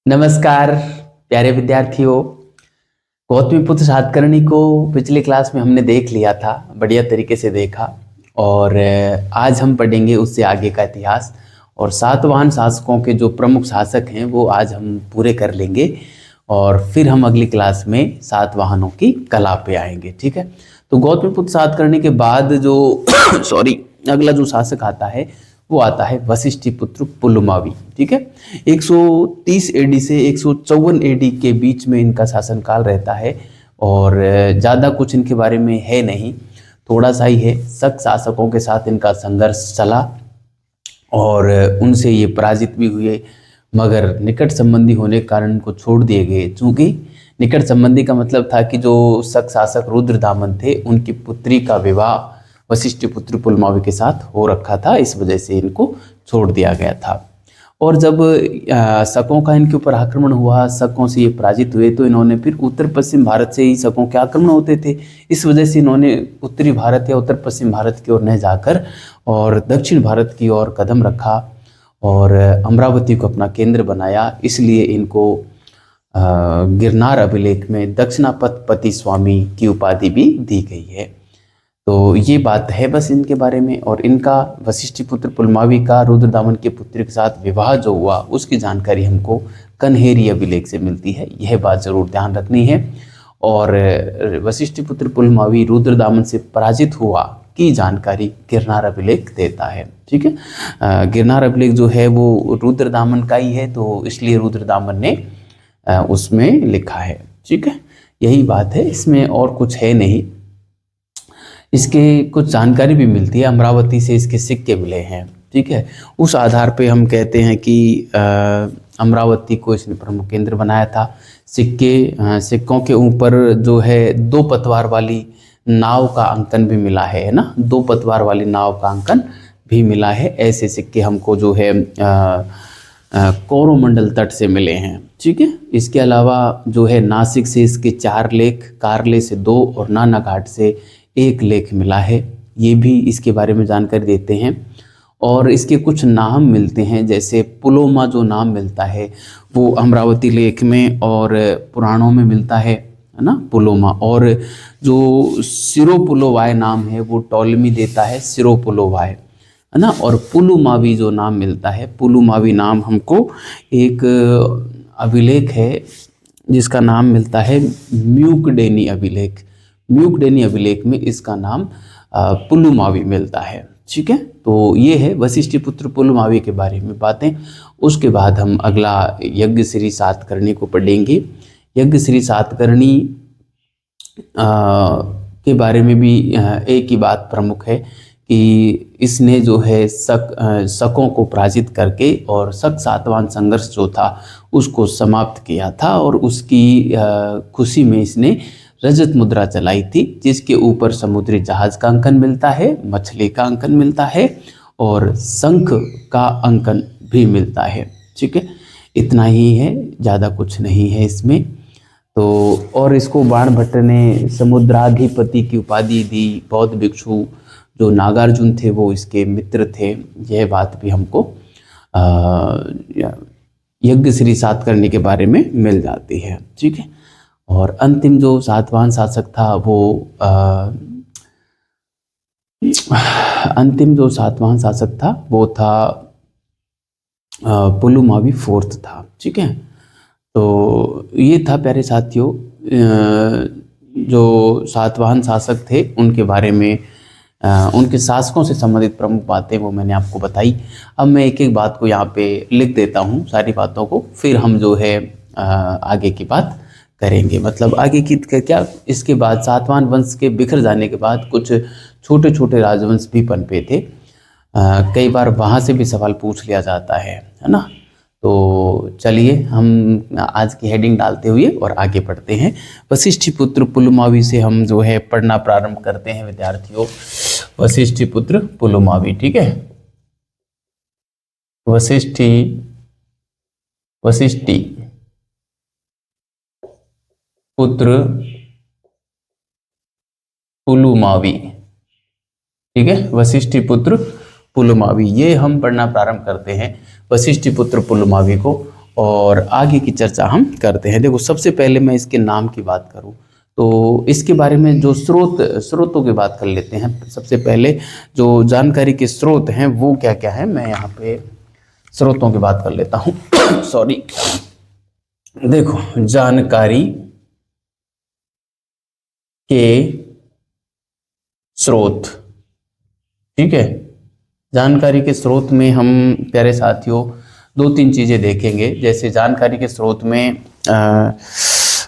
नमस्कार प्यारे विद्यार्थियों। गौतमीपुत्र सातकर्णी को पिछले क्लास में हमने देख लिया था, बढ़िया तरीके से देखा। और आज हम पढ़ेंगे उससे आगे का इतिहास और सातवाहन शासकों के जो प्रमुख शासक हैं वो आज हम पूरे कर लेंगे और फिर हम अगली क्लास में सातवाहनों की कला पे आएंगे। ठीक है, तो गौतमीपुत्र सातकर्णी के बाद जो अगला जो शासक आता है वो आता है वशिष्ठिपुत्र पुलमावी। ठीक है, 130 एडी से 154 एडी के बीच में इनका शासनकाल रहता है और ज़्यादा कुछ इनके बारे में है नहीं, थोड़ा सा ही है। शक शासकों के साथ इनका संघर्ष चला और उनसे ये पराजित भी हुए, मगर निकट संबंधी होने के कारण इनको छोड़ दिए गए। चूँकि निकट संबंधी का मतलब था कि जो शक शासक रुद्रदामन थे उनकी पुत्री का विवाह वशिष्ठिपुत्र पुलमावी के साथ हो रखा था, इस वजह से इनको छोड़ दिया गया था। और जब शकों का इनके ऊपर आक्रमण हुआ, शकों से ये पराजित हुए, तो इन्होंने फिर उत्तर पश्चिम भारत से ही शकों के आक्रमण होते थे। इस वजह से इन्होंने उत्तरी भारत या उत्तर पश्चिम भारत की ओर न जाकर और दक्षिण भारत की ओर कदम रखा और अमरावती को अपना केंद्र बनाया। इसलिए इनको गिरनार अभिलेख में दक्षिणापथ स्वामी की उपाधि भी दी गई है। तो ये बात है बस इनके बारे में। और इनका वशिष्ठिपुत्र पुलमावी का रुद्रदामन के पुत्र के साथ विवाह जो हुआ उसकी जानकारी हमको कन्हेरी अभिलेख से मिलती है, यह बात जरूर ध्यान रखनी है। और वशिष्ठिपुत्र पुलमावी रुद्रदामन से पराजित हुआ की जानकारी गिरनार अभिलेख देता है। ठीक है, गिरनार अभिलेख जो है वो रुद्रदामन का ही है, तो इसलिए रुद्रदामन ने उसमें लिखा है। ठीक है, यही बात है, इसमें और कुछ है नहीं। इसके कुछ जानकारी भी मिलती है, अमरावती से इसके सिक्के मिले हैं। ठीक है, उस आधार पे हम कहते हैं कि अमरावती को इसने प्रमुख केंद्र बनाया था। सिक्कों के ऊपर जो है 2 पतवार वाली नाव का अंकन भी मिला है ना, 2 पतवार वाली नाव का अंकन भी मिला है। ऐसे सिक्के हमको जो है कोरोमंडल तट से मिले हैं। ठीक है, इसके अलावा जो है नासिक से इसके 4 लेख, कारले से 2 और नानाघाट से 1 लेख मिला है, ये भी इसके बारे में जानकारी देते हैं। और इसके कुछ नाम मिलते हैं, जैसे पुलोमा जो नाम मिलता है वो अमरावती लेख में और पुराणों में मिलता है ना, पुलोमा। और जो सिरोपुलोवाय नाम है वो टॉलमी देता है सिरोपुलोवाय, है ना। और पुलुमावी जो नाम मिलता है, पुलुमावी नाम हमको एक अभिलेख है जिसका नाम मिलता है म्यूकडेनी अभिलेख। म्यूकडेनी अभिलेख में इसका नाम पुलुमावी मिलता है। ठीक है, तो ये है वशिष्ठिपुत्र पुलुमावी के बारे में बातें। उसके बाद हम अगला यज्ञश्री सातकर्णी को पढ़ेंगे। यज्ञश्री सातकर्णी के बारे में भी एक ही बात प्रमुख है कि इसने जो है शकों को पराजित करके और शक सातवाहन संघर्ष जो था उसको समाप्त किया था और उसकी खुशी में इसने रजत मुद्रा चलाई थी, जिसके ऊपर समुद्री जहाज का अंकन मिलता है, मछली का अंकन मिलता है और शंख का अंकन भी मिलता है। ठीक है, इतना ही है, ज़्यादा कुछ नहीं है इसमें। तो और इसको बाणभट्ट ने समुद्राधिपति की उपाधि दी। बौद्ध भिक्षु जो नागार्जुन थे वो इसके मित्र थे, यह बात भी हमको यज्ञश्री सातकर्णी के बारे में मिल जाती है। ठीक है, और अंतिम जो सातवाहन शासक था वो था पुलुमावी फोर्थ था। ठीक है, तो ये था प्यारे साथियों जो सातवाहन शासक थे उनके बारे में, उनके शासकों से संबंधित प्रमुख बातें वो मैंने आपको बताई। अब मैं एक एक बात को यहाँ पे लिख देता हूँ, सारी बातों को, फिर हम जो है आगे की बात करेंगे। मतलब आगे की क्या, इसके बाद सातवाहन वंश के बिखर जाने के बाद कुछ छोटे छोटे राजवंश भी पनपे थे। कई बार वहाँ से भी सवाल पूछ लिया जाता है ना। तो चलिए हम आज की हेडिंग डालते हुए और आगे बढ़ते हैं। वशिष्ठिपुत्र पुलुमावी से हम जो है पढ़ना प्रारंभ करते हैं विद्यार्थियों। वशिष्ठिपुत्र पुलुमावी, ठीक है, वशिष्ठि पुत्र पुलुमावी, ठीक है, वशिष्ठिपुत्र पुलुमावी, ये हम पढ़ना प्रारंभ करते हैं वशिष्ठिपुत्र पुलुमावी को। और आगे की चर्चा हम करते हैं। देखो, सबसे पहले मैं इसके नाम की बात करूं तो इसके बारे में जो स्रोतों की बात कर लेते हैं। सबसे पहले जो जानकारी के स्रोत हैं वो क्या क्या है, मैं यहाँ पे स्रोतों की बात कर लेता हूँ। सॉरी। देखो, जानकारी के स्रोत, ठीक है। जानकारी के स्रोत में हम प्यारे साथियों दो तीन चीजें देखेंगे। जैसे जानकारी के स्रोत में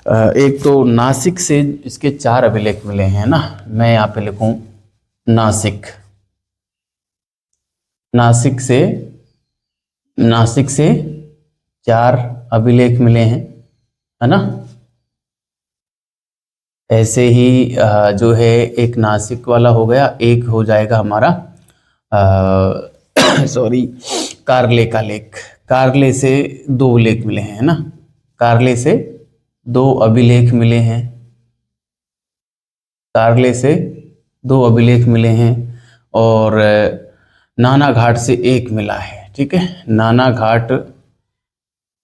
एक तो नासिक से इसके 4 अभिलेख मिले हैं ना। मैं यहाँ पे लिखूं नासिक, नासिक से 4 अभिलेख मिले हैं, है ना। ऐसे ही जो है एक नासिक वाला हो गया, एक हो जाएगा हमारा सॉरी कार्ले का लेख। कार्ले से 2 लेख मिले हैं, है ना। कार्ले से 2 अभिलेख मिले हैं, कार्ले से 2 अभिलेख मिले हैं। और नाना घाट से 1 मिला है, ठीक है। नाना घाट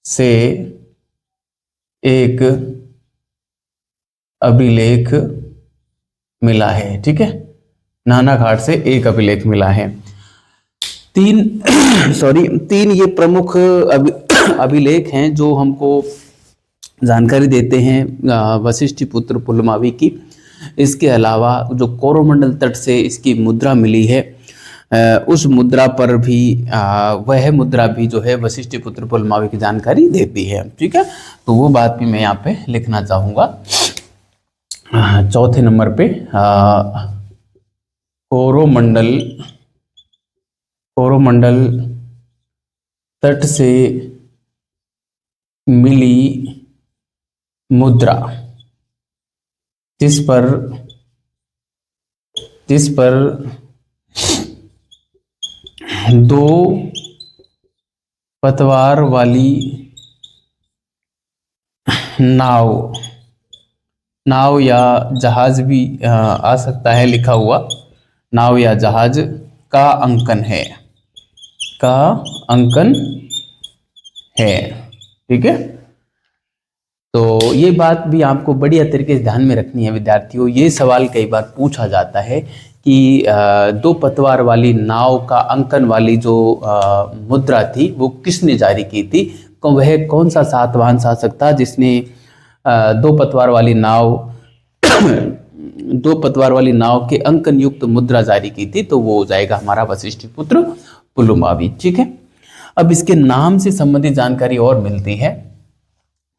से 1 अभिलेख मिला है, ठीक है। नाना घाट से 1 अभिलेख मिला है। 3 ये प्रमुख अभिलेख हैं जो हमको जानकारी देते हैं वशिष्ठ पुत्र पुलमावी की। इसके अलावा जो कोरोमंडल तट से इसकी मुद्रा मिली है, उस मुद्रा पर भी वह मुद्रा भी जो है वशिष्ठ पुत्र पुलमावी की जानकारी देती है, ठीक है। तो वो बात भी मैं यहाँ पे लिखना चाहूँगा। चौथे नंबर पे कोरोमंडल तट से मिली मुद्रा, जिस पर 2 पतवार वाली नाव या जहाज भी आ सकता है, लिखा हुआ नाव या जहाज का अंकन है, ठीक है। तो ये बात भी आपको बढ़िया तरीके से ध्यान में रखनी है विद्यार्थियों। ये सवाल कई बार पूछा जाता है कि 2 पतवार वाली नाव का अंकन वाली जो मुद्रा थी वो किसने जारी की थी। वह कौन सा सातवाहन शासक था जिसने 2 पतवार वाली नाव के अंकन युक्त मुद्रा जारी की थी। तो वो हो जाएगा हमारा वशिष्ठ पुत्र पुलमावी, ठीक है। अब इसके नाम से संबंधित जानकारी और मिलती है।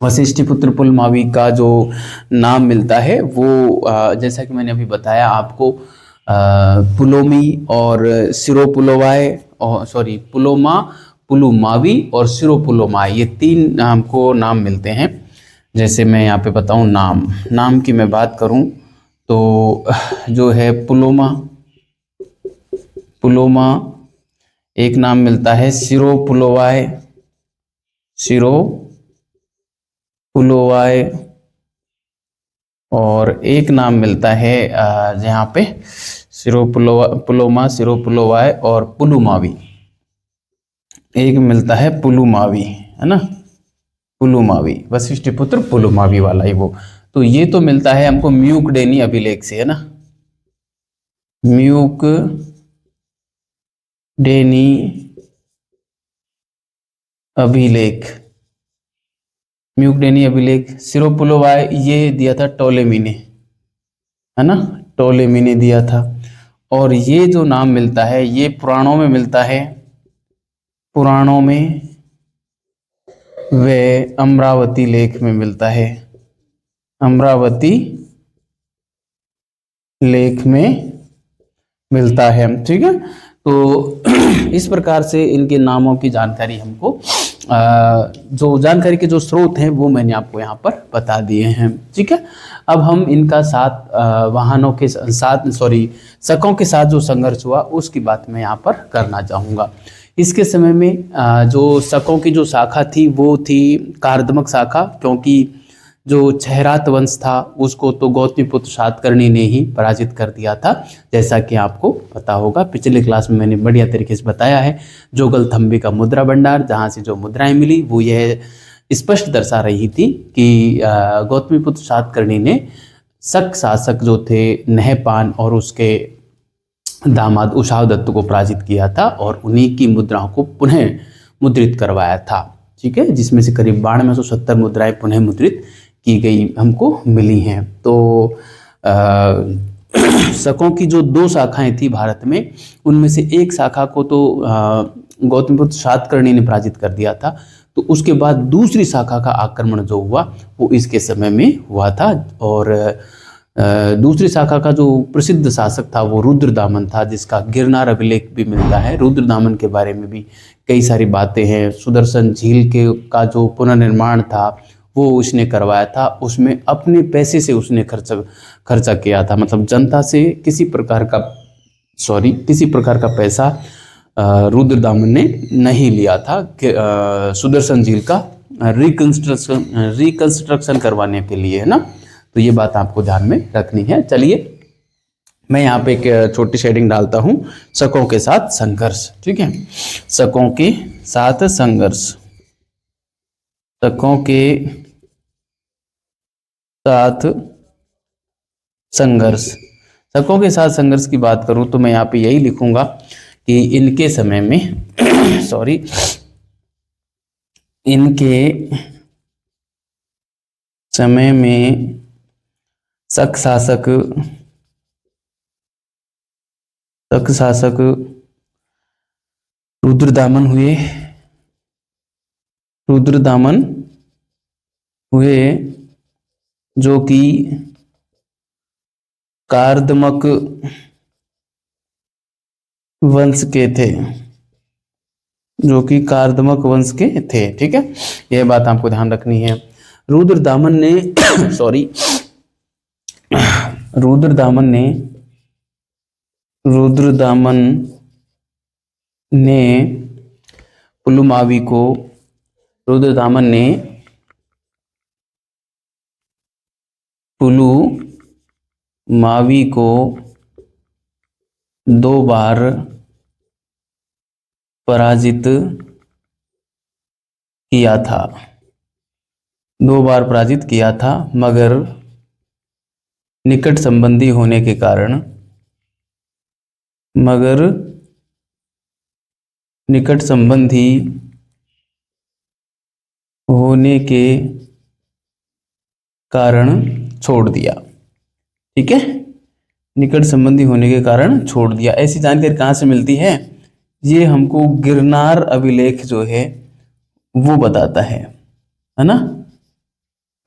वशिष्ठ पुत्र पुलमावी का जो नाम मिलता है वो जैसा कि मैंने अभी बताया आपको, पुलोमी और सिरोपुलोवाय, और सॉरी पुलुमावी और सिरोपुलोमाई, ये 3 हमको नाम मिलते हैं। जैसे मैं यहाँ पे बताऊँ नाम की मैं बात करूँ तो जो है पुलोमा एक नाम मिलता है, सिरोपुलोवाय और एक नाम मिलता है यहाँ पे सिरोपुलोवाय और पुलुमावी, एक मिलता है पुलुमावी, है ना। पुलुमावी, वशिष्ठ पुत्र पुलुमावी वाला ही वो। तो ये तो मिलता है हमको म्यूकडेनी अभिलेख से, है ना। म्यूकडेनी अभिलेख। सिरोपुलोवाय ये दिया था टोलेमी ने, है ना। टोलेमी ने दिया था। और ये जो नाम मिलता है ये पुराणों में मिलता है, पुराणों में वे अमरावती लेख में मिलता है, अमरावती लेख में मिलता है, ठीक है। तो इस प्रकार से इनके नामों की जानकारी हमको जो जानकारी के जो स्रोत हैं वो मैंने आपको यहाँ पर बता दिए हैं, ठीक है। अब हम इनका वाहनों के साथ शकों के साथ जो संघर्ष हुआ उसकी बात मैं यहाँ पर करना चाहूँगा। इसके समय में जो शकों की जो शाखा थी वो थी कार्दमक शाखा, क्योंकि जो छहरात वंश था उसको तो गौतमीपुत्र सातकर्णी ने ही पराजित कर दिया था, जैसा कि आपको पता होगा। पिछले क्लास में मैंने बढ़िया तरीके से बताया है। जोगलथम्बी का मुद्रा भंडार, जहाँ से जो मुद्राएं मिली वो यह स्पष्ट दर्शा रही थी कि गौतमीपुत्र सातकर्णी ने शक शासक जो थे नहपान और उसके दामाद उषावदत्त को पराजित किया था और उन्हीं की मुद्राओं को पुनः मुद्रित करवाया था। ठीक है, जिसमें से करीब 9270 मुद्राएं पुनः मुद्रित की गई हमको मिली हैं। तो शकों की जो 2 शाखाएं थी भारत में, उनमें से एक शाखा को तो गौतमीपुत्र सातकर्णी ने पराजित कर दिया था। तो उसके बाद दूसरी शाखा का आक्रमण जो हुआ वो इसके समय में हुआ था। और दूसरी शाखा का जो प्रसिद्ध शासक था वो रुद्रदामन था, जिसका गिरनार अभिलेख भी मिलता है। रुद्रदामन के बारे में भी कई सारी बातें हैं। सुदर्शन झील के का जो पुनर्निर्माण था वो उसने करवाया था, उसमें अपने पैसे से उसने खर्चा किया था, मतलब जनता से किसी प्रकार का पैसा रुद्रदामन ने नहीं लिया था सुदर्शन झील का रिकंस्ट्रक्शन करवाने के लिए, है ना। तो ये बात आपको ध्यान में रखनी है। चलिए मैं यहाँ पे एक छोटी शेडिंग डालता हूँ, शकों के साथ संघर्ष। ठीक है, शकों के साथ संघर्ष, शकों के साथ संघर्ष। शकों के साथ संघर्ष की बात करूं तो मैं यहाँ पे यही लिखूंगा कि इनके समय में इनके समय में शक शासक रुद्रदामन हुए जो कि कार्दमक वंश के थे, ठीक है, यह बात आपको ध्यान रखनी है। रुद्रदामन ने पुलुमावी को 2 बार पराजित किया था, मगर निकट संबंधी होने के कारण छोड़ दिया। ठीक है, निकट संबंधी होने के कारण छोड़ दिया। ऐसी जानकारी कहाँ से मिलती है? ये हमको गिरनार अभिलेख जो है वो बताता है ना।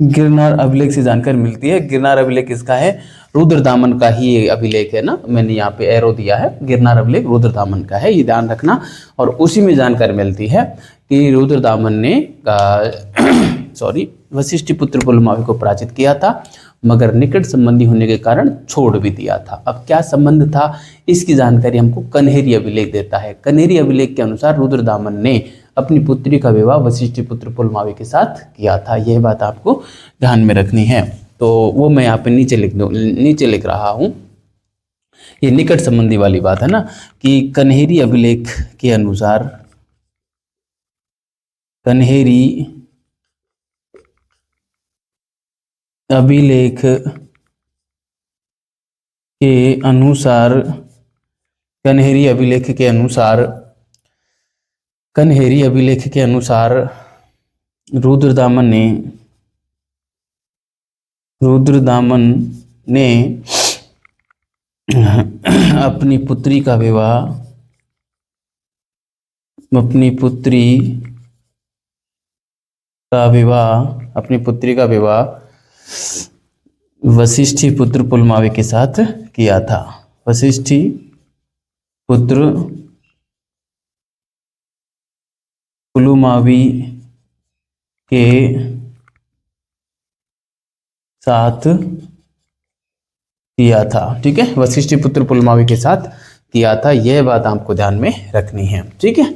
गिरनार अभिलेख से जानकारी मिलती है। गिरनार अभिलेख किसका है? रुद्रदामन का ही ये अभिलेख है ना, मैंने यहाँ पे एरो दिया है। गिरनार अभिलेख रुद्रदामन का है, ये ध्यान रखना। और उसी में जानकारी मिलती है कि रुद्रदामन ने वशिष्ठपुत्र पुलमावी को पराजित किया था, मगर निकट संबंधी होने के कारण छोड़ भी दिया था। अब क्या संबंध था, इसकी जानकारी हमको कन्हेरी अभिलेख देता है। कन्हेरी अभिलेख के अनुसार रुद्रदामन ने अपनी पुत्री का विवाह वशिष्ठपुत्र पुलमावी के साथ किया था। यह बात आपको ध्यान में रखनी है। तो वो मैं यहाँ पे नीचे लिख रहा हूँ। ये निकट संबंधी वाली बात है ना, कि कन्हेरी अभिलेख के अनुसार कन्हेरी अभिलेख के अनुसार रुद्रदामन ने अपनी पुत्री का विवाह वशिष्ठपुत्र पुलमावी के साथ किया था। वशिष्ठपुत्र पुलमावी के साथ किया था। ठीक है, वशिष्ठपुत्र पुलमावी के साथ किया था। यह बात आपको ध्यान में रखनी है। ठीक है,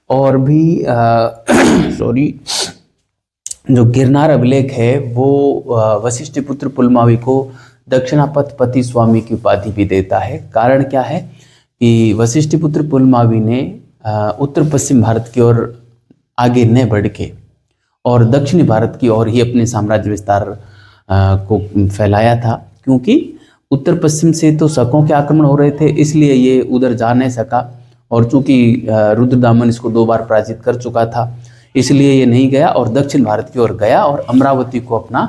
और भी जो गिरनार अभिलेख है वो वशिष्ठपुत्र पुलमावी को दक्षिणापथ पति स्वामी की उपाधि भी देता है। कारण क्या है कि वशिष्ठपुत्र पुलमावी ने उत्तर पश्चिम भारत की ओर आगे न बढ़ के और दक्षिणी भारत की ओर ही अपने साम्राज्य विस्तार को फैलाया था, क्योंकि उत्तर पश्चिम से तो शकों के आक्रमण हो रहे थे, इसलिए ये उधर जा नहीं सका। और चूंकि रुद्रदामन इसको 2 बार पराजित कर चुका था, इसलिए ये नहीं गया और दक्षिण भारत की ओर गया और अमरावती को अपना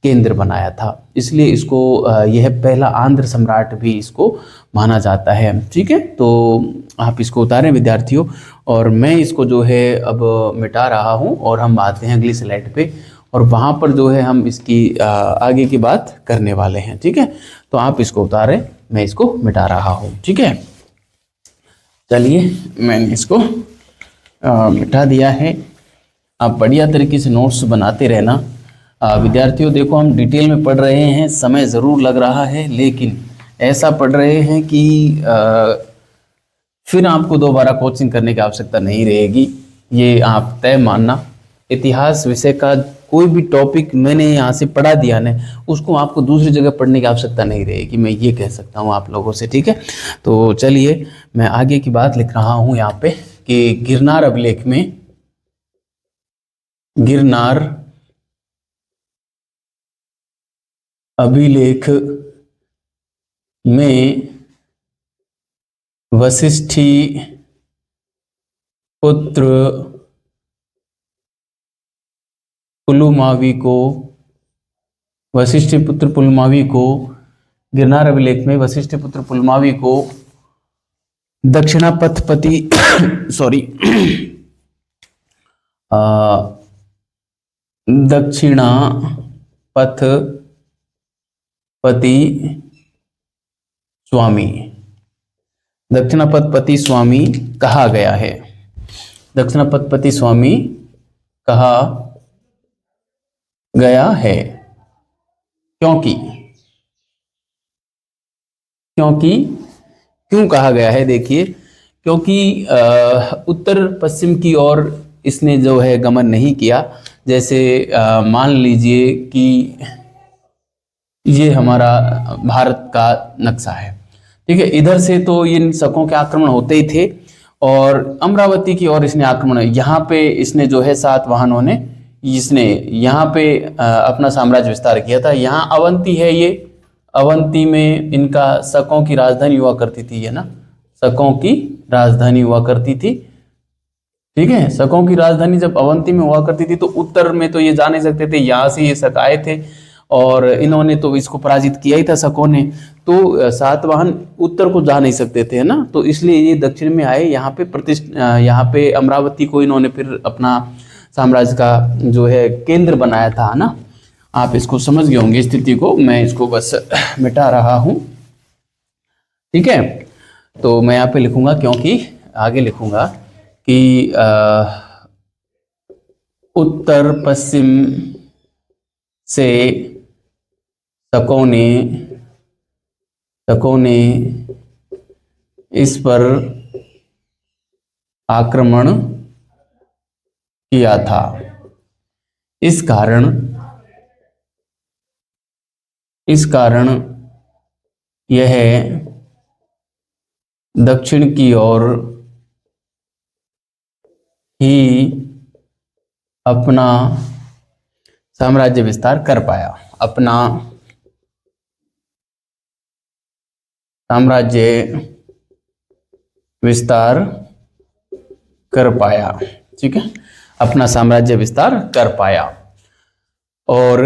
केंद्र बनाया था। इसलिए इसको यह पहला आंध्र सम्राट भी इसको माना जाता है। ठीक है, तो आप इसको उतारें विद्यार्थियों, और मैं इसको जो है अब मिटा रहा हूँ और हम आते हैं अगली स्लाइड पे, और वहाँ पर जो है हम इसकी आगे की बात करने वाले हैं। ठीक है, तो आप इसको उतारें, मैं इसको मिटा रहा हूँ। ठीक है, चलिए मैंने इसको मिटा दिया है। आप बढ़िया तरीके से नोट्स बनाते रहना विद्यार्थियों। देखो हम डिटेल में पढ़ रहे हैं, समय ज़रूर लग रहा है, लेकिन ऐसा पढ़ रहे हैं कि फिर आपको दोबारा कोचिंग करने की आवश्यकता नहीं रहेगी, ये आप तय मानना। इतिहास विषय का कोई भी टॉपिक मैंने यहाँ से पढ़ा दिया ना, उसको आपको दूसरी जगह पढ़ने की आवश्यकता नहीं रहेगी, मैं ये कह सकता हूँ आप लोगों से। ठीक है, तो चलिए मैं आगे की बात लिख रहा हूँ यहाँ पे कि गिरनार अभिलेख में, गिरनार अभिलेख में वशिष्ठी पुत्र पुलमावी को, वशिष्ठपुत्र पुलमावी को, गिरनार अभिलेख में वशिष्ठपुत्र पुलमावी को दक्षिणापथपति सॉरी दक्षिणापथपति स्वामी, दक्षिणापथपति स्वामी कहा गया है। दक्षिणापथपति स्वामी कहा गया है क्योंकि क्यों कहा गया है, देखिए, क्योंकि उत्तर पश्चिम की ओर इसने जो है गमन नहीं किया। जैसे मान लीजिए कि ये हमारा भारत का नक्शा है, ठीक है, इधर से तो इन शकों के आक्रमण होते ही थे, और अमरावती की ओर इसने आक्रमण, यहाँ पे इसने जो है सातवाहनों ने, इसने यहाँ पे अपना साम्राज्य विस्तार किया था। यहाँ अवंती है, ये अवंती में इनका शकों की राजधानी हुआ करती थी, है ना, शकों की राजधानी हुआ करती थी। ठीक है, शकों की राजधानी जब अवंती में हुआ करती थी तो उत्तर में तो ये जा नहीं सकते थे, यहाँ से ये शक आए थे और इन्होंने तो इसको पराजित किया ही था शकों ने, तो सातवाहन उत्तर को जा नहीं सकते थे, है ना, तो इसलिए ये दक्षिण में आए। यहाँ पे अमरावती को इन्होंने फिर अपना साम्राज्य का जो है केंद्र बनाया था, है ना। आप इसको समझ गए होंगे स्थिति को, मैं इसको बस मिटा रहा हूं। ठीक है, तो मैं यहाँ पे लिखूंगा, क्योंकि आगे लिखूंगा कि उत्तर पश्चिम से शकों ने इस पर आक्रमण किया था। इस कारण यह दक्षिण की ओर ही अपना साम्राज्य विस्तार कर पाया, अपना साम्राज्य विस्तार कर पाया। ठीक है, अपना साम्राज्य विस्तार कर पाया और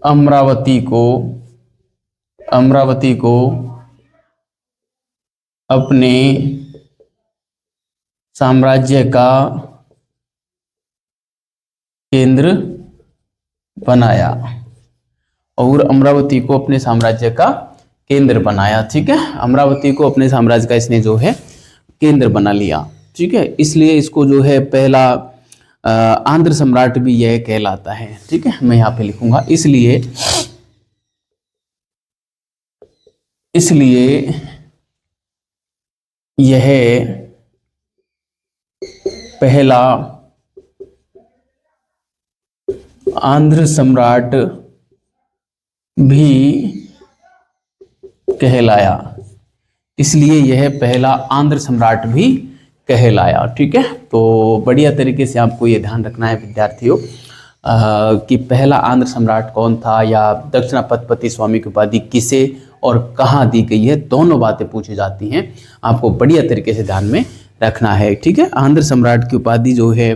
अमरावती को अपने साम्राज्य का केंद्र बनाया, और अमरावती को अपने साम्राज्य का केंद्र बनाया। ठीक है, अमरावती को अपने साम्राज्य का इसने जो है केंद्र बना लिया। ठीक है, इसलिए इसको जो है पहला आंध्र सम्राट भी यह कहलाता है। ठीक है, मैं यहाँ पे लिखूंगा, इसलिए यह पहला आंध्र सम्राट भी कहलाया, इसलिए यह पहला आंध्र सम्राट भी कहलाया। ठीक है, तो बढ़िया तरीके से आपको ये ध्यान रखना है विद्यार्थियों कि पहला आंध्र सम्राट कौन था, या दक्षिणापतपति स्वामी की उपाधि किसे और कहाँ दी गई है, दोनों बातें पूछी जाती हैं, आपको बढ़िया तरीके से ध्यान में रखना है। ठीक है, आंध्र सम्राट की उपाधि जो है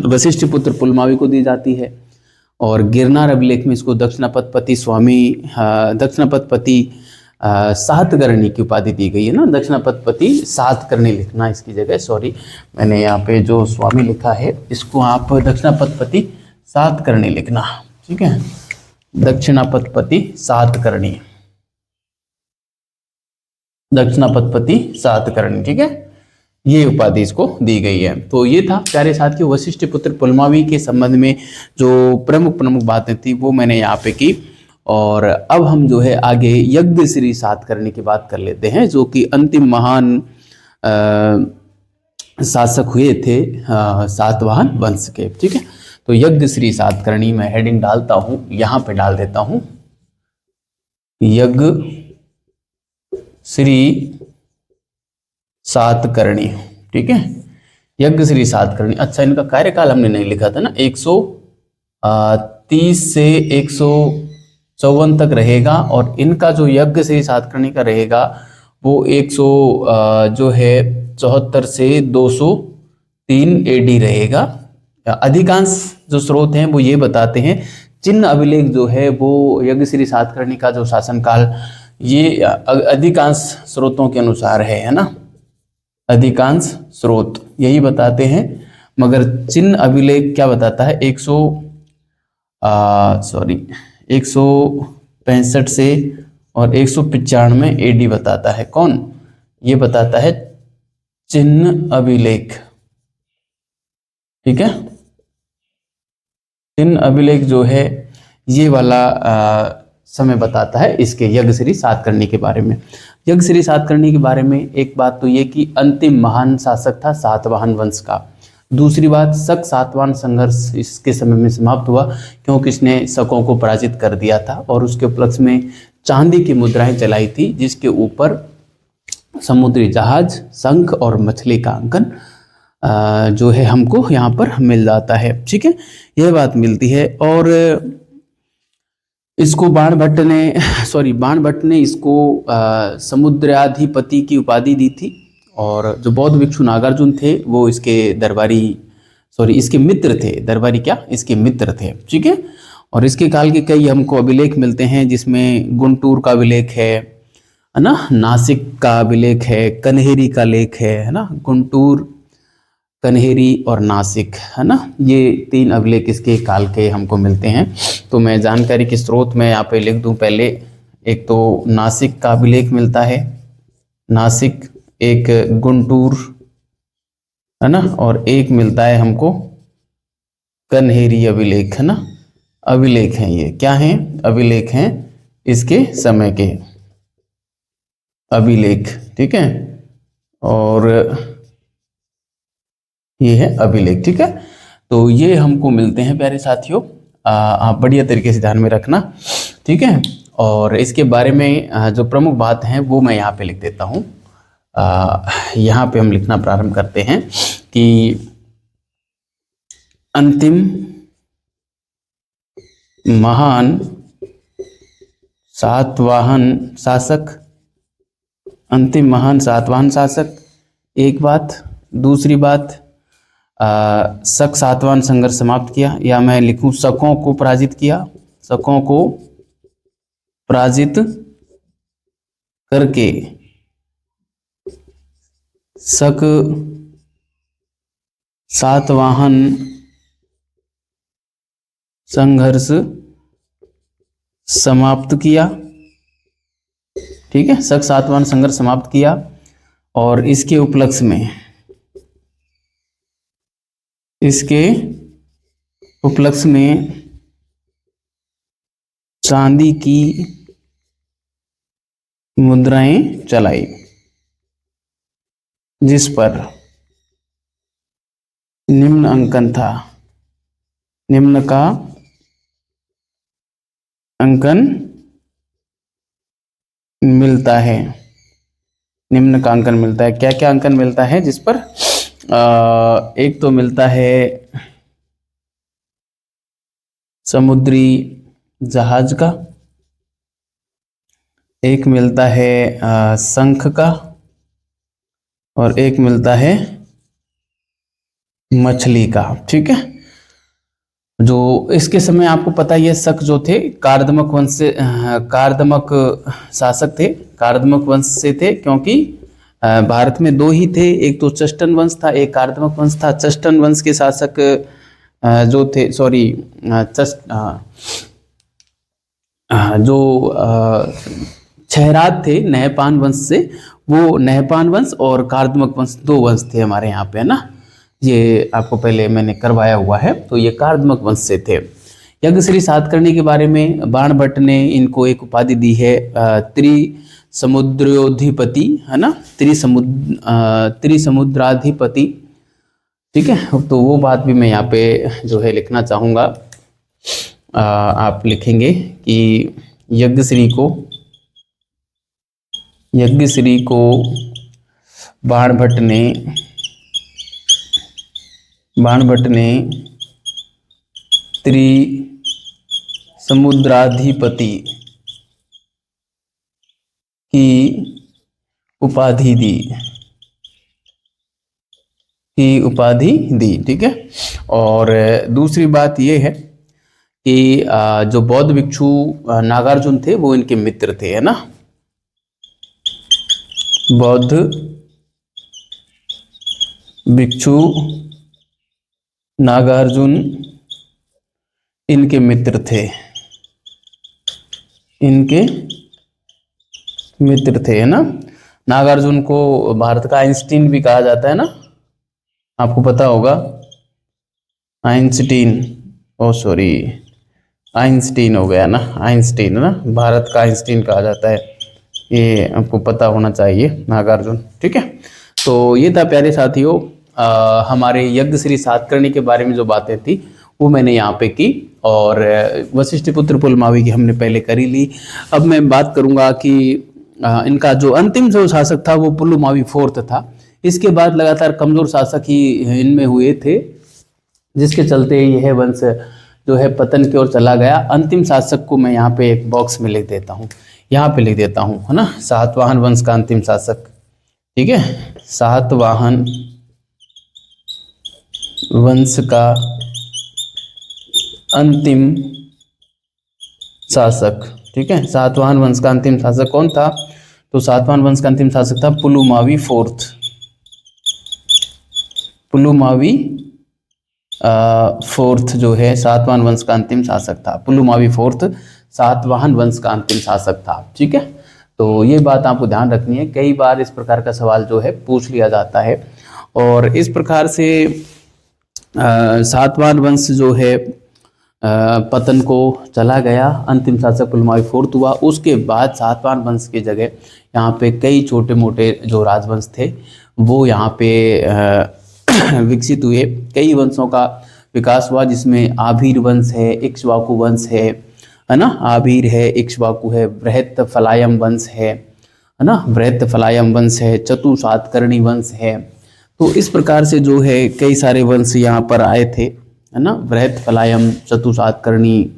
वशिष्ठ पुत्र पुलमावी को दी जाती है, और गिरनार अभिलेख में इसको दक्षिणापतपति सातकर्णी की उपाधि दी गई है ना। दक्षिणापतपति सातकर्णी लिखना इसकी जगह, सॉरी मैंने यहाँ पे जो स्वामी लिखा है इसको आप दक्षिणापतपति सातकर्णी लिखना। ठीक है, दक्षिणापतपति सातकर्णी, दक्षिणापतपति सातकर्णी। ठीक है, ये उपाधि इसको दी गई है। तो ये था प्यारे साथियों वशिष्ठ पुत्र पुलमावी के संबंध में जो प्रमुख प्रमुख बातें थी वो मैंने यहाँ पे की। और अब हम जो है आगे यज्ञ श्री सातकर्णी की बात कर लेते हैं, जो कि अंतिम महान शासक हुए थे सातवाहन वंश के। ठीक है, तो यज्ञ श्री सातकर्णी मैं हेडिंग डालता हूँ, यहाँ पे डाल देता हूँ यज्ञ श्री सातकर्णी। ठीक है, यज्ञ श्री सातकर्णी। अच्छा, इनका कार्यकाल हमने नहीं लिखा था ना, 130 से 154 तक रहेगा, और इनका जो यज्ञ श्री सातकर्णी का रहेगा वो 174 से 203 एडी रहेगा। अधिकांश जो स्रोत हैं वो ये बताते हैं, चिन्ह अभिलेख जो है वो यज्ञ श्री सातकर्णी का जो शासनकाल ये अधिकांश स्रोतों के अनुसार है ना, अधिकांश स्रोत यही बताते हैं, मगर चिन्ह अभिलेख क्या बताता है 165 से और 195 एडी बताता है। कौन ये बताता है? चिन्ह अभिलेख। ठीक है, चिन्ह अभिलेख जो है ये वाला समय बताता है इसके यज्ञ श्री सातकर्णी के बारे में। यज्ञ श्री सातकर्णी के बारे में एक बात तो ये कि अंतिम महान शासक था सातवाहन वंश का। दूसरी बात, शक सातवाहन संघर्ष इसके समय में समाप्त हुआ क्योंकि इसने शकों को पराजित कर दिया था, और उसके उपलक्ष्य में चांदी की मुद्राएं चलाई थी जिसके ऊपर समुद्री जहाज, शंख और मछली का अंकन जो है हमको यहाँ पर मिल जाता है। ठीक है, यह बात मिलती है। और इसको बाणभट्ट ने इसको समुद्राधिपति की उपाधि दी थी, और जो बौद्ध भिक्षु नागार्जुन थे वो इसके मित्र थे। दरबारी क्या, इसके मित्र थे। ठीक है, और इसके काल के कई हमको अभिलेख मिलते हैं जिसमें गुंटूर का अभिलेख है ना, नासिक का अभिलेख है, कन्हेरी का लेख है ना, गुंटूर, कन्हेरी और नासिक, है ना, ये 3 अभिलेख इसके काल के हमको मिलते हैं। तो मैं जानकारी के स्रोत में यहाँ पे लिख दूं पहले। एक तो नासिक का अभिलेख मिलता है, नासिक, एक गुंटूर, है ना, और एक मिलता है हमको कन्हेरी अभिलेख, है ना। अभिलेख हैं ये, क्या हैं? अभिलेख हैं इसके समय के अभिलेख। ठीक है, और ये है अभिलेख। ठीक है, तो ये हमको मिलते हैं प्यारे साथियों, आप बढ़िया तरीके से ध्यान में रखना। ठीक है, और इसके बारे में जो प्रमुख बात है वो मैं यहाँ पे लिख देता हूँ। यहाँ पे हम लिखना प्रारंभ करते हैं कि अंतिम महान सातवाहन शासक, अंतिम महान सातवाहन शासक, एक बात। दूसरी बात, शक सातवाहन संघर्ष समाप्त किया, या मैं लिखूं शकों को पराजित किया, शकों को पराजित करके शक सातवाहन संघर्ष समाप्त किया। ठीक है, शक सातवाहन संघर्ष समाप्त किया, और इसके उपलक्ष्य में चांदी की मुद्राएं चलाई। जिस पर निम्न अंकन था, निम्न का अंकन मिलता है, निम्न का अंकन मिलता है। क्या क्या अंकन मिलता है जिस पर? एक तो मिलता है समुद्री जहाज का, एक मिलता है शंख का, और एक मिलता है मछली का। ठीक है, जो इसके समय आपको पता ही है, शक जो थे कार्दमक वंश से, कार्दमक शासक थे, कार्दमक वंश से थे, क्योंकि भारत में दो ही थे, एक तो चष्टन वंश था, एक कार्दमक वंश था। चष्टन वंश के शासक जो थे, सॉरी, जो क्षयराज थे नहपान वंश से, वो नहपान वंश और कार्दमक वंश दो वंश थे हमारे यहाँ पे, है ना। ये आपको पहले मैंने करवाया हुआ है। तो ये कार्दमक वंश से थे। यज्ञश्री सातकर्णी के बारे में बाणभट्ट ने इनको एक उपाधि दी है, त्रिसमुद्रोधिपति, है ना, त्रिसमुद्राधिपति। ठीक है, तो वो बात भी मैं यहाँ पे जो है लिखना चाहूँगा। आप लिखेंगे कि यज्ञश्री को बाणभट्ट ने त्रिसमुद्राधिपति की उपाधि दी। ठीक है, और दूसरी बात ये है कि जो बौद्ध भिक्षु नागार्जुन थे वो इनके मित्र थे, है ना। बौद्ध भिक्षु नागार्जुन इनके मित्र थे, है ना। नागार्जुन को भारत का आइंस्टीन भी कहा जाता है ना, आपको पता होगा। आइंस्टीन हो गया ना, आइंस्टीन, है ना, भारत का आइंस्टीन कहा जाता है, ये आपको पता होना चाहिए, नागार्जुन। ठीक है, तो ये था प्यारे साथियों हमारे यज्ञश्री सातकर्णी के बारे में जो बातें थी वो मैंने यहाँ पे की, और वशिष्ठपुत्र पुलमावी की हमने पहले करी ली। अब मैं बात करूँगा कि इनका जो अंतिम जो शासक था वो पुलमावी फोर्थ था। इसके बाद लगातार कमजोर शासक ही इनमें हुए थे, जिसके चलते यह वंश जो है पतन की ओर चला गया। अंतिम शासक को मैं यहाँ पे एक बॉक्स में लिख देता हूँ, यहाँ पे लिख देता हूँ, है ना, सातवाहन वंश का अंतिम शासक। ठीक है, सातवाहन वंश का अंतिम शासक। ठीक है, सातवाहन वंश का अंतिम शासक कौन था? तो सातवाहन वंश का अंतिम शासक था पुलुमावी फोर्थ। पुलुमावी फोर्थ जो है सातवाहन वंश का अंतिम शासक था। पुलुमावी फोर्थ सातवाहन वंश का अंतिम शासक था। ठीक है, तो ये बात आपको ध्यान रखनी है, कई बार इस प्रकार का सवाल जो है पूछ लिया जाता है। और इस प्रकार से सातवाहन वंश जो है पतन को चला गया, अंतिम शासक पुलुमावी फोर्थ हुआ। उसके बाद सातवाहन वंश की जगह यहाँ पे कई छोटे मोटे जो राजवंश थे वो यहाँ पे विकसित हुए। कई वंशों का विकास हुआ, जिसमें आभीर वंश है, इक्ष्वाकु वंश है ना, आभीर है, इक्ष्वाकु है, बृहत फलायम वंश है ना, बृहत फलायम वंश है, चतु सातकर्णी वंश है। तो इस प्रकार से जो है कई सारे वंश यहाँ पर आए थे, है ना, बृहत फलायम, चतु सातकर्णी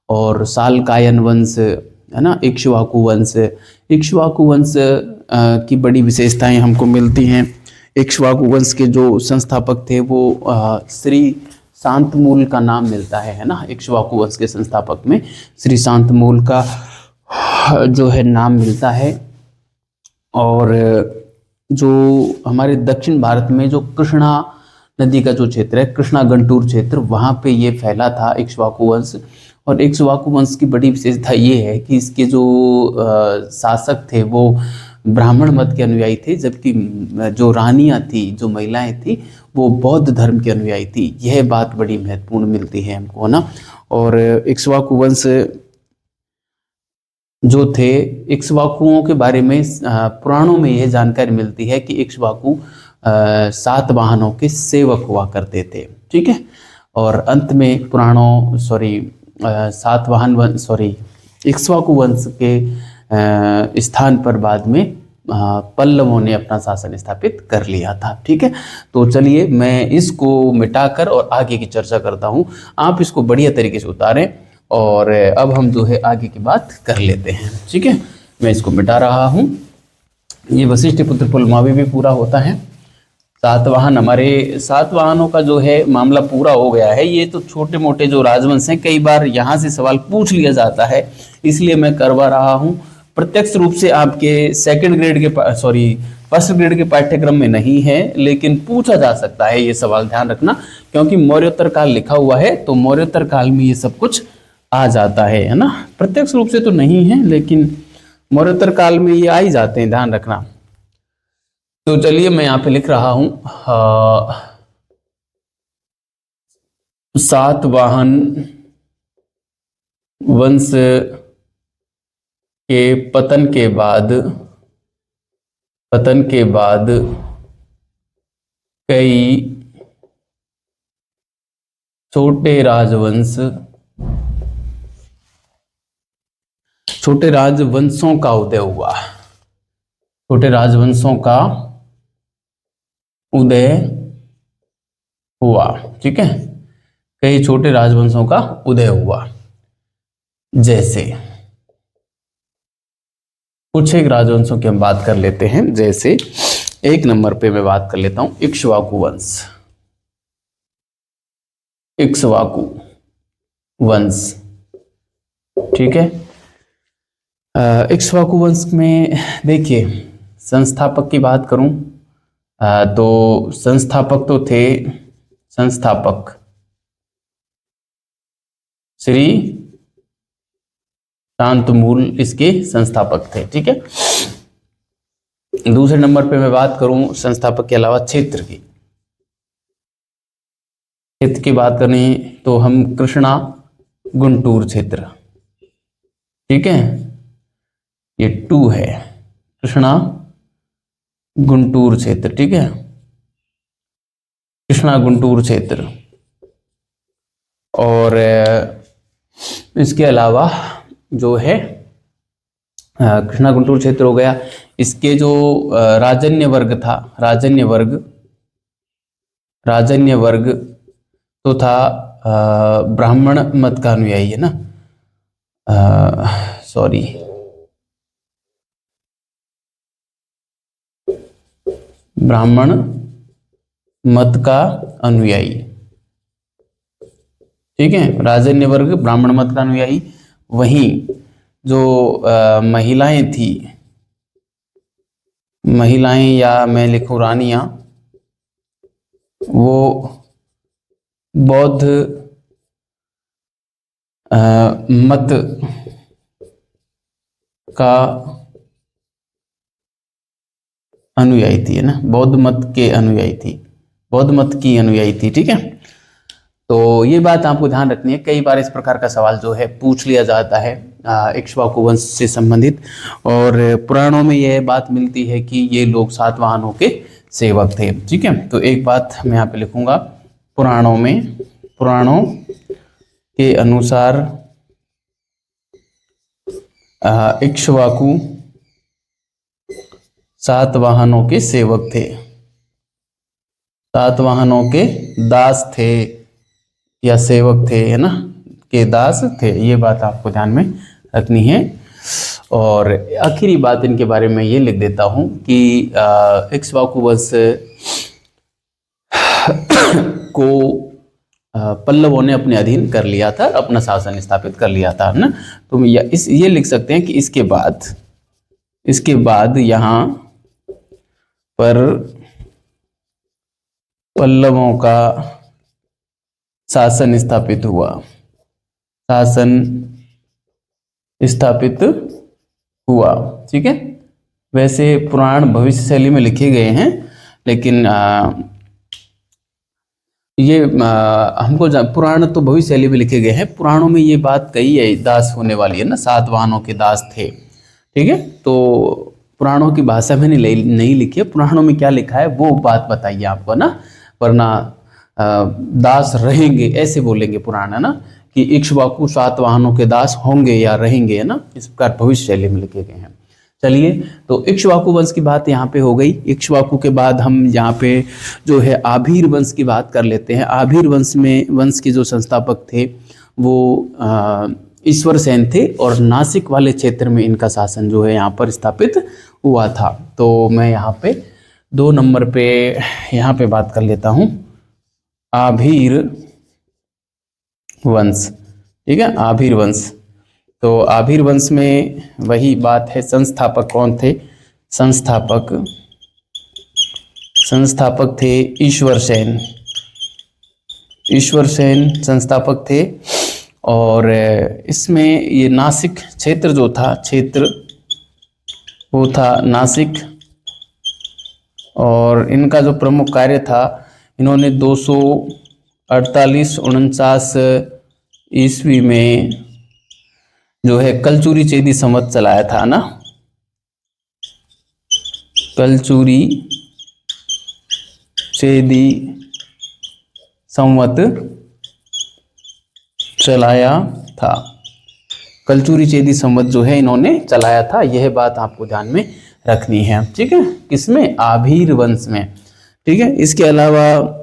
और सालकायन वंश, है ना, इक्ष्वाकु वंश। इक्ष्वाकु वंश की बड़ी विशेषताएं हमको मिलती हैं। इक्ष्वाकु वंश के जो संस्थापक थे वो श्री शांतमूल का नाम मिलता है ना। इक्ष्वाकु वंश के संस्थापक में श्री शांतमूल का जो है नाम मिलता है। और जो हमारे दक्षिण भारत में जो कृष्णा नदी का जो क्षेत्र है, कृष्णा गंटूर क्षेत्र, वहाँ पे ये फैला था इक्ष्वाकु वंश। और इक्ष्वाकु वंश की बड़ी विशेषता ये है कि इसके जो शासक थे वो ब्राह्मण मत के अनुयायी थे, जबकि जो रानियां थी, जो महिलाएं थी, वो बौद्ध धर्म के अनुयायी थी। यह बात बड़ी महत्वपूर्ण मिलती है हमको, ना। और इक्ष्वाकु वंश जो थे इक्ष्वाकुओं के बारे में पुराणों में यह जानकारी मिलती है कि इक्ष्वाकु सातवाहनों के सेवक हुआ करते थे। ठीक है, और अंत में इक्ष्वाकु वंश के स्थान पर बाद में पल्लवों ने अपना शासन स्थापित कर लिया था। ठीक है, तो चलिए मैं इसको मिटाकर और आगे की चर्चा करता हूँ, आप इसको बढ़िया तरीके से उतारें और अब हम जो है आगे की बात कर लेते हैं। ठीक है, मैं इसको मिटा रहा हूँ। ये वशिष्ठ पुत्र पुलमावी भी पूरा होता है। सातवाहन, हमारे सातवाहनों का जो है मामला पूरा हो गया है। ये तो छोटे मोटे जो राजवंश हैं, कई बार यहाँ से सवाल पूछ लिया जाता है, इसलिए मैं करवा रहा हूँ। प्रत्यक्ष रूप से आपके फर्स्ट ग्रेड के पाठ्यक्रम में नहीं है, लेकिन पूछा जा सकता है ये सवाल, ध्यान रखना, क्योंकि मौर्योत्तर काल लिखा हुआ है तो मौर्योत्तर काल में ये सब कुछ आ जाता है ना। प्रत्यक्ष रूप से तो नहीं है, लेकिन मौर्योत्तर काल में ये आ ही जाते हैं, ध्यान रखना। तो चलिए मैं यहाँ पे लिख रहा हूं, सातवाहन वंश के पतन के बाद कई छोटे राजवंशों का उदय हुआ। छोटे राजवंशों का उदय हुआ। ठीक है, कई छोटे राजवंशों का उदय हुआ। जैसे कुछ एक राजवंशों की हम बात कर लेते हैं। जैसे एक नंबर पे मैं बात कर लेता हूं इक्ष्वाकु वंश। ठीक है, इक्ष्वाकु वंश में देखिए, संस्थापक की बात करूं तो संस्थापक तो थे श्री शांतमूल, इसके संस्थापक थे। ठीक है, दूसरे नंबर पे मैं बात करूं संस्थापक के अलावा क्षेत्र की बात करनी तो हम कृष्णा गुंटूर क्षेत्र। ठीक है, ये 2 है, कृष्णा गुंटूर क्षेत्र। ठीक है, कृष्णा गुंटूर क्षेत्र। और इसके अलावा जो है कृष्णा गुंटूर क्षेत्र हो गया। इसके जो राजन्य वर्ग तो था ब्राह्मण मत का अनुयायी, है ना, ब्राह्मण मत का अनुयायी। ठीक है, राजन्य वर्ग, ब्राह्मण मत का अनुयायी। वहीं जो महिलाएं या मैं लिखूं रानियां, वो बौद्ध मत का अनुयायी थी, है ना, बौद्ध मत की अनुयायी थी। ठीक है, तो ये बात आपको ध्यान रखनी है। कई बार इस प्रकार का सवाल जो है पूछ लिया जाता है इक्ष्वाकु वंश से संबंधित, और पुराणों में यह बात मिलती है कि ये लोग सातवाहनों के सेवक थे। ठीक है, तो एक बात मैं यहाँ पे लिखूंगा, पुराणों के अनुसार इक्ष्वाकु सातवाहनों के सेवक थे, सातवाहनों के दास थे या सेवक थे, है ना, के दास थे। ये बात आपको ध्यान में रखनी है। और आखिरी बात इनके बारे में ये लिख देता हूं कि इक्ष्वाकु वंश को पल्लवों ने अपने अधीन कर लिया था, अपना शासन स्थापित कर लिया था, ना। तो ये लिख सकते हैं कि इसके बाद यहाँ पर पल्लवों का शासन स्थापित हुआ। ठीक है, वैसे पुराण भविष्य शैली में लिखे गए हैं, लेकिन ये हमको पुराण तो भविष्यशैली में लिखे गए हैं, पुराणों में ये बात कही है, दास होने वाली है ना, सातवाहनों के दास थे, ठीक है। तो पुराणों की भाषा में नहीं लिखी है, पुराणों में क्या लिखा है वो बात बताइए आपको ना, वरना दास रहेंगे ऐसे बोलेंगे पुराण, है ना, कि इक्ष्वाकु सातवाहनों के दास होंगे या रहेंगे, है ना, इस प्रकार भविष्यशैली में लिखे गए हैं। चलिए, तो इक्ष्वाकु वंश की बात यहाँ पे हो गई। इक्ष्वाकु के बाद हम यहाँ पे जो है आभीर वंश की बात कर लेते हैं। आभीर वंश के जो संस्थापक थे वो ईश्वर सेन थे, और नासिक वाले क्षेत्र में इनका शासन जो है यहाँ पर स्थापित हुआ था। तो मैं यहाँ पे 2 नंबर पे यहाँ पे बात कर लेता हूँ, आभीर वंश, ठीक है, आभीर वंश। तो आभीर वंश में वही बात है, संस्थापक कौन थे? संस्थापक थे ईश्वर सेन। ईश्वर सेन संस्थापक थे, और इसमें ये नासिक क्षेत्र जो था, क्षेत्र वो था नासिक, और इनका जो प्रमुख कार्य था, इन्होंने 248-49 ईस्वी में जो है कलचुरी चेदी संवत चलाया था ना, कलचुरी चेदी संवत चलाया था। कलचुरी चेदी संवत जो है इन्होंने चलाया था, यह बात आपको ध्यान में रखनी है, ठीक है। किसमें? आभीर वंश में, ठीक है। इसके अलावा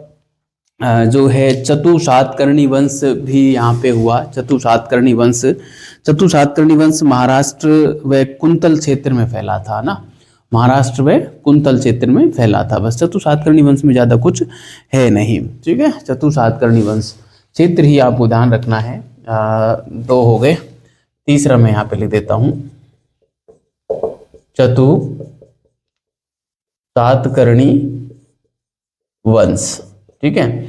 जो है चतुसातकर्णी वंश भी यहाँ पे हुआ। चतुसातकर्णी वंश महाराष्ट्र व कुंतल क्षेत्र में फैला था ना, महाराष्ट्र व कुंतल क्षेत्र में फैला था। बस चतुसातकर्णी वंश में ज़्यादा कुछ है नहीं, ठीक है। चतुसातकर्णी वंश क्षेत्र ही आपको ध्यान रखना है। 2 हो गए, तीसरा मैं यहाँ पे लिख देता हूँ, चतुसातकर्णी वंश, ठीक है।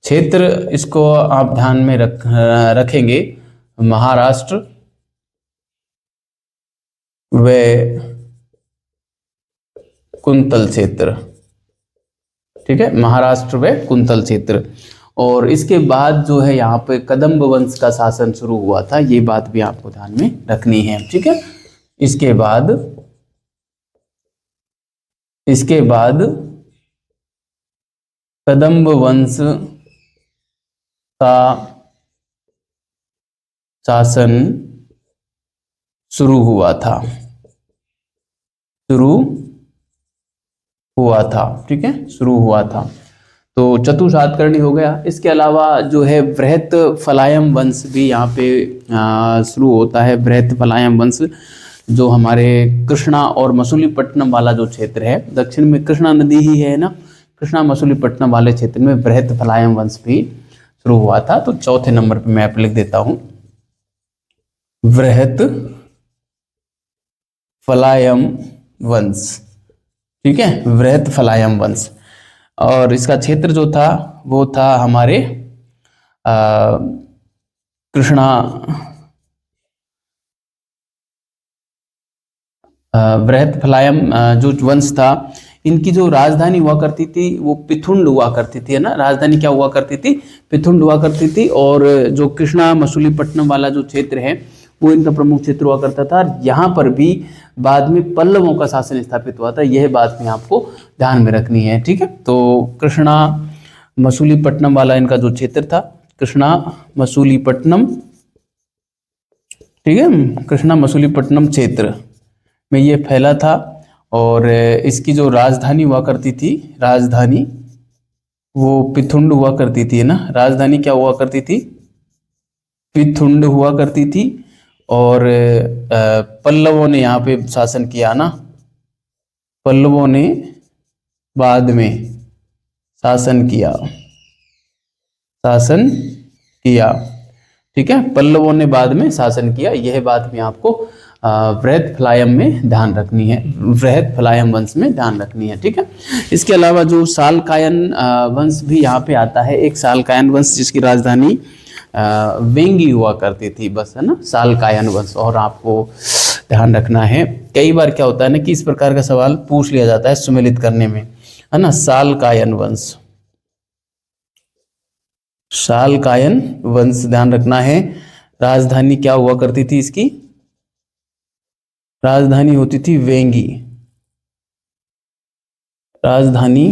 क्षेत्र इसको आप ध्यान में रखेंगे, महाराष्ट्र व कुंतल क्षेत्र, ठीक है, महाराष्ट्र व कुंतल क्षेत्र। और इसके बाद जो है यहाँ पे कदम्ब वंश का शासन शुरू हुआ था, ये बात भी आपको ध्यान में रखनी है, ठीक है। इसके बाद कदम्ब वंश का शासन शुरू हुआ था, ठीक है, शुरू हुआ था। तो चतुसातकर्णी हो गया। इसके अलावा जो है बृहत फलायम वंश भी यहाँ पे शुरू होता है। बृहत फलायम वंश जो हमारे कृष्णा और मसूलीपट्टनम वाला जो क्षेत्र है, दक्षिण में कृष्णा नदी ही है ना, कृष्णा मसूलीपट्टनम वाले क्षेत्र में बृहत फलायम वंश भी शुरू हुआ था। तो चौथे नंबर पे मैं लिख देता हूं बृहत फलायम वंश, ठीक है, बृहत फलायम वंश। और इसका क्षेत्र जो था वो था हमारे कृष्णा बृहत फलायम जो वंश था, इनकी जो राजधानी हुआ करती थी वो पिथुंड हुआ करती थी, है ना। राजधानी क्या हुआ करती थी? पिथुंड हुआ करती थी। और जो कृष्णा मसूलीपट्टनम वाला जो क्षेत्र है वो इनका प्रमुख क्षेत्र हुआ करता था। यहाँ पर भी बाद में पल्लवों का शासन स्थापित हुआ था, यह बात भी आपको ध्यान में रखनी है, ठीक है। तो कृष्णा मसूलीपट्टनम वाला इनका जो क्षेत्र था, कृष्णा मसूलीपट्टनम, ठीक है, कृष्णा मसूलीपट्टनम क्षेत्र में ये फैला था। और इसकी जो राजधानी हुआ करती थी, राजधानी वो पिथुंड हुआ करती थी, है ना। राजधानी क्या हुआ करती थी? पिथुंड हुआ करती थी। और पल्लवों ने यहाँ पे शासन किया ना, पल्लवों ने बाद में शासन किया, ठीक है, पल्लवों ने बाद में शासन किया। यह बात भी आपको बृहत फलायम में ध्यान रखनी है, बृहत फलायम वंश में ध्यान रखनी है, ठीक है। इसके अलावा जो सालकायन वंश भी यहाँ पे आता है, एक सालकायन वंश जिसकी राजधानी वेंगी हुआ करती थी, बस, है ना, सालकायन वंश। और आपको ध्यान रखना है, कई बार क्या होता है ना कि इस प्रकार का सवाल पूछ लिया जाता है सुमेलित करने में, है ना, सालकायन वंश, शालकायन वंश, ध्यान रखना है। राजधानी क्या हुआ करती थी इसकी? राजधानी होती थी वेंगी। राजधानी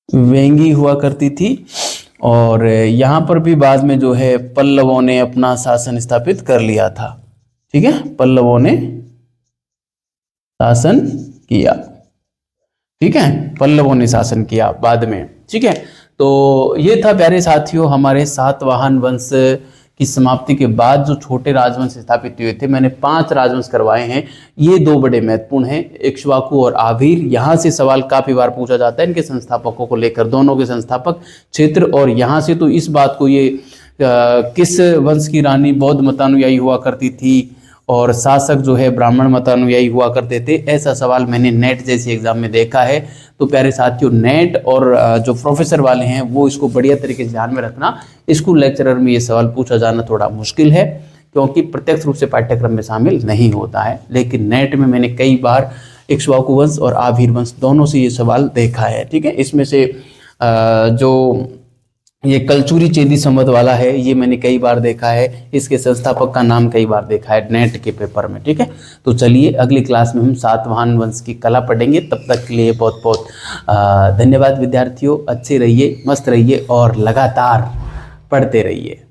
वेंगी हुआ करती थी। और यहां पर भी बाद में जो है पल्लवों ने अपना शासन स्थापित कर लिया था। ठीक है, पल्लवों ने शासन किया। ठीक है, पल्लवों ने शासन किया बाद में। ठीक है, तो ये था प्यारे साथियों हमारे सातवाहन वंश की समाप्ति के बाद जो छोटे राजवंश स्थापित हुए थे। मैंने 5 राजवंश करवाए हैं, ये 2 बड़े महत्वपूर्ण हैं, इक्ष्वाकु और आभीर। यहाँ से सवाल काफी बार पूछा जाता है इनके संस्थापकों को लेकर, दोनों के संस्थापक क्षेत्र। और यहाँ से तो इस बात को ये किस वंश की रानी बौद्ध मतानुयायी हुआ करती थी और शासक जो है ब्राह्मण मतानुयायी हुआ करते थे, ऐसा सवाल मैंने नेट जैसी एग्जाम में देखा है। तो प्यारे साथियों, नेट और जो प्रोफेसर वाले हैं वो इसको बढ़िया तरीके से ध्यान में रखना। स्कूल लेक्चरर में ये सवाल पूछा जाना थोड़ा मुश्किल है, क्योंकि प्रत्यक्ष रूप से पाठ्यक्रम में शामिल नहीं होता है। लेकिन नेट में मैंने कई बार इक्ष्वाकु वंश और आभीर वंश दोनों से ये सवाल देखा है। ठीक है, इसमें से जो ये कलचुरी चेदी संवत वाला है, ये मैंने कई बार देखा है, इसके संस्थापक का नाम कई बार देखा है नेट के पेपर में। ठीक है, तो चलिए अगली क्लास में हम सातवाहन वंश की कला पढ़ेंगे। तब तक के लिए बहुत बहुत धन्यवाद विद्यार्थियों। अच्छे रहिए, मस्त रहिए और लगातार पढ़ते रहिए।